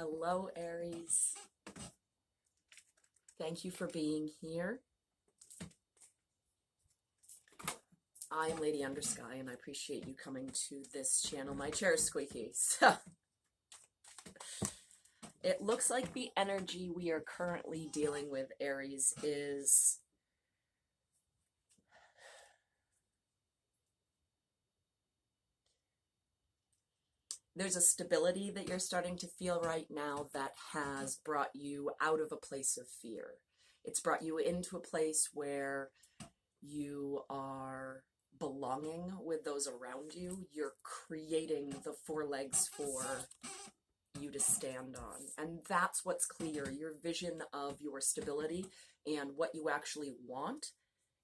Hello, Aries. Thank you for being here. I'm Lady UnderSky, and I appreciate you coming to this channel. My chair is squeaky, so it looks like the energy we are currently dealing with, Aries, is there's a stability that you're starting to feel right now that has brought you out of a place of fear. It's brought you into a place where you are belonging with those around you. You're creating the four legs for you to stand on. And that's what's clear. Your vision of your stability and what you actually want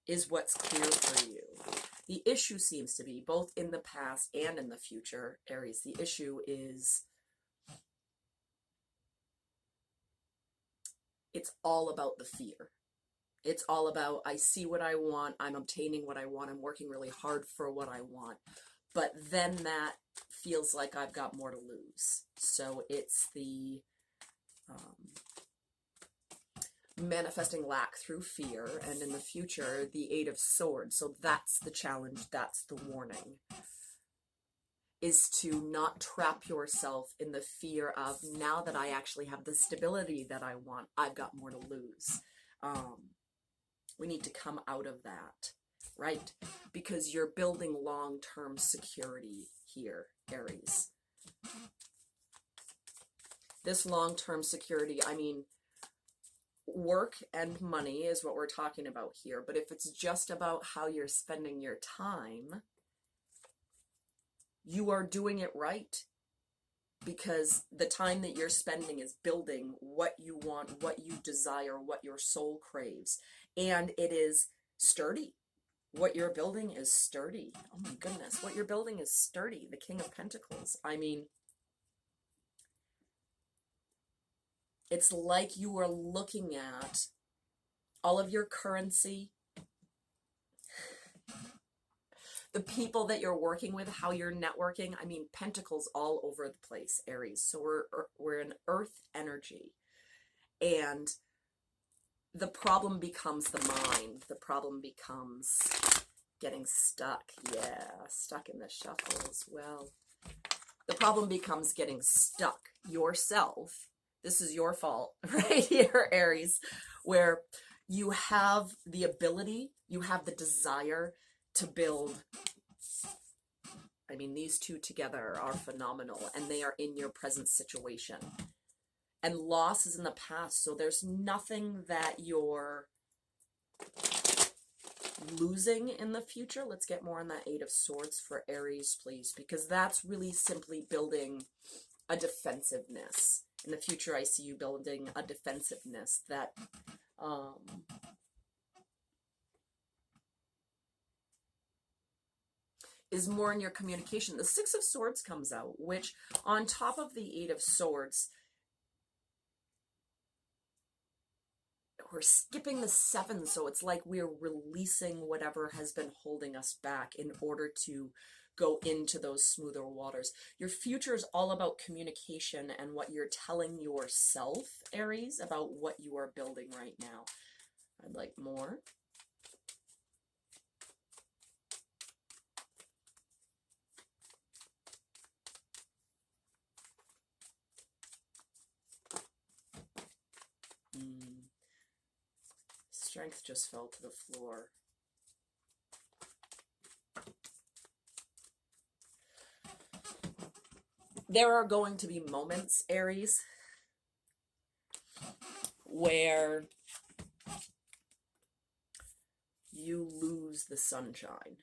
is what's clear for you. The issue seems to be, both in the past and in the future, Aries, the issue is it's all about the fear. It's all about, I see what I want, I'm obtaining what I want, I'm working really hard for what I want. But then that feels like I've got more to lose. So it's the manifesting lack through fear, and in the future, the Eight of Swords. So that's the challenge, that's the warning, is to not trap yourself in the fear of, now that I actually have the stability that I want, I've got more to lose. We need to come out of that, right? Because you're building long-term security here, Aries. This long-term security, I mean, work and money is what we're talking about here. But if it's just about how you're spending your time, you are doing it right, because the time that you're spending is building what you want, what you desire, what your soul craves. And it is sturdy. What you're building is sturdy. Oh my goodness, what you're building is sturdy. The King of Pentacles. I mean, it's like you are looking at all of your currency, the people that you're working with, how you're networking. I mean, pentacles all over the place, Aries. So we're in earth energy. And the problem becomes the mind. The problem becomes getting stuck. Yeah, stuck in the shuffle as well. The problem becomes getting stuck yourself. This is your fault right here, Aries, where you have the ability, you have the desire to build. I mean, these two together are phenomenal, and they are in your present situation. And loss is in the past, so there's nothing that you're losing in the future. Let's get more on that Eight of Swords for Aries, please, because that's really simply building a defensiveness. In the future, I see you building a defensiveness that is more in your communication. The Six of Swords comes out, which on top of the Eight of Swords, we're skipping the Seven, so it's like we're releasing whatever has been holding us back in order to go into those smoother waters. Your future is all about communication and what you're telling yourself, Aries, about what you are building right now. I'd like more. Strength just fell to the floor. There are going to be moments, Aries, where you lose the sunshine.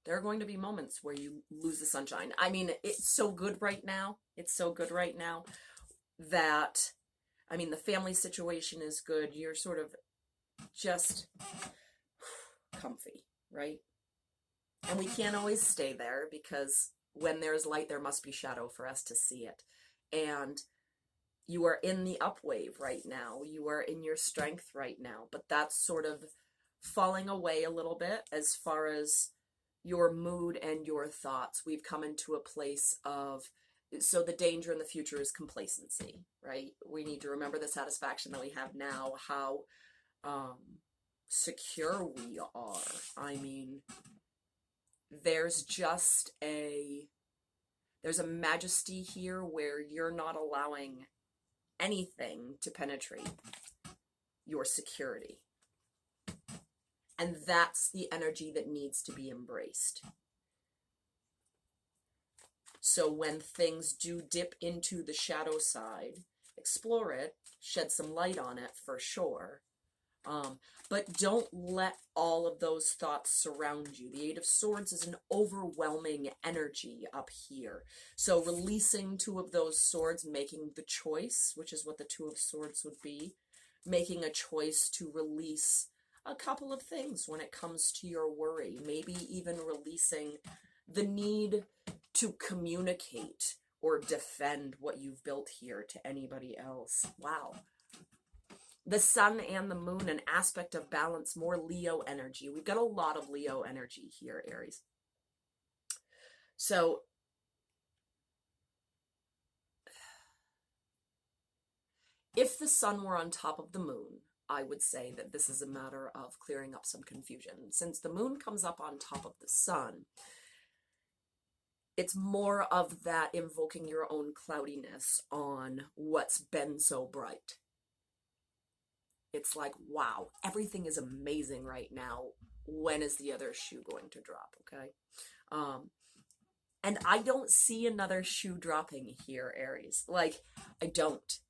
There are going to be moments where you lose the sunshine. I mean, it's so good right now. It's so good right now that, I mean, the family situation is good. You're sort of just comfy, right? And we can't always stay there, because when there's light, there must be shadow for us to see it. And you are in the up wave right now. You are in your strength right now. But that's sort of falling away a little bit as far as your mood and your thoughts. We've come into a place of So the danger in the future is complacency, right? We need to remember the satisfaction that we have now, how secure we are. I mean, there's a majesty here where you're not allowing anything to penetrate your security. And that's the energy that needs to be embraced. So when things do dip into the shadow side, explore it, shed some light on it for sure. But don't let all of those thoughts surround you. The Eight of Swords is an overwhelming energy up here. So releasing two of those swords, making the choice, which is what the Two of Swords would be, making a choice to release a couple of things when it comes to your worry. Maybe even releasing the need to communicate or defend what you've built here to anybody else. Wow. The sun and the moon, an aspect of balance, more Leo energy. We've got a lot of Leo energy here, Aries. So if the sun were on top of the moon, I would say that this is a matter of clearing up some confusion. Since the moon comes up on top of the sun, it's more of that invoking your own cloudiness on what's been so bright. It's like, wow, everything is amazing right now. When is the other shoe going to drop, okay? And I don't see another shoe dropping here, Aries. Like, I don't.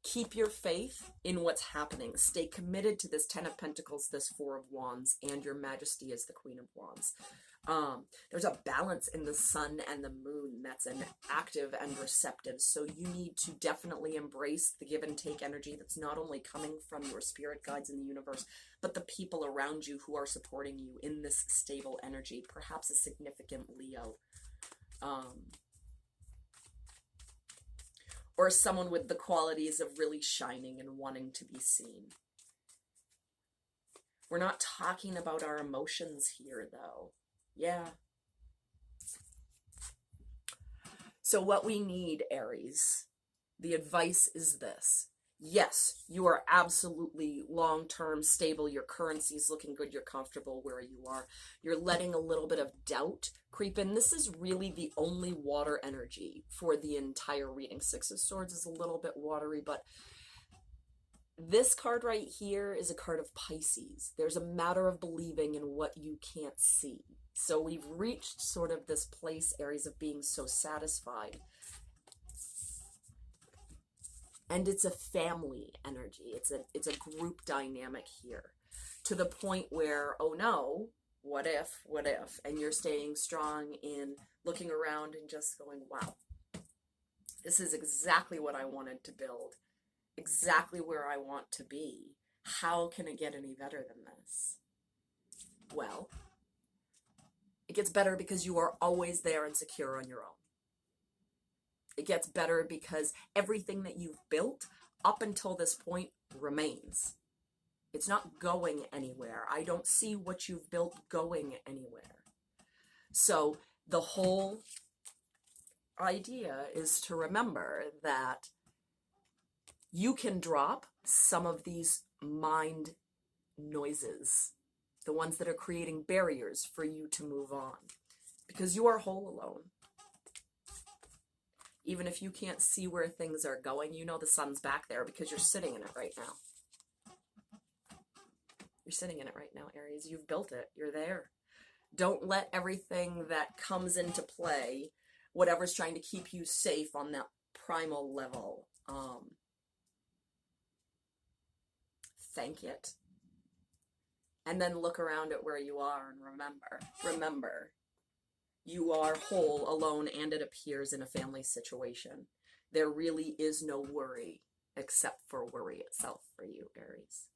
Keep your faith in what's happening. Stay committed to this Ten of Pentacles, this Four of Wands, and your Majesty as the Queen of Wands. There's a balance in the sun and the moon that's an active and receptive. So you need to definitely embrace the give and take energy that's not only coming from your spirit guides in the universe, but the people around you who are supporting you in this stable energy, perhaps a significant Leo. Or someone with the qualities of really shining and wanting to be seen. We're not talking about our emotions here, though. Yeah. So what we need, Aries, the advice is this. Yes, you are absolutely long-term stable. Your currency is looking good. You're comfortable where you are. You're letting a little bit of doubt creep in. This is really the only water energy for the entire reading. Six of Swords is a little bit watery, but this card right here is a card of Pisces. There's a matter of believing in what you can't see. So we've reached sort of this place, Aries, of being so satisfied. And it's a family energy. It's a group dynamic here, to the point where, oh no, what if? And you're staying strong in looking around and just going, wow, this is exactly what I wanted to build, exactly where I want to be. How can it get any better than this? Well, it gets better because you are always there and secure on your own. It gets better because everything that you've built up until this point remains. It's not going anywhere. I don't see what you've built going anywhere. So the whole idea is to remember that you can drop some of these mind noises, the ones that are creating barriers for you to move on, because you are whole alone. Even if you can't see where things are going, you know the sun's back there because you're sitting in it right now. You're sitting in it right now, Aries. You've built it. You're there. Don't let everything that comes into play, whatever's trying to keep you safe on that primal level, thank it. And then look around at where you are and remember, you are whole, alone, and it appears in a family situation. There really is no worry except for worry itself for you, Aries.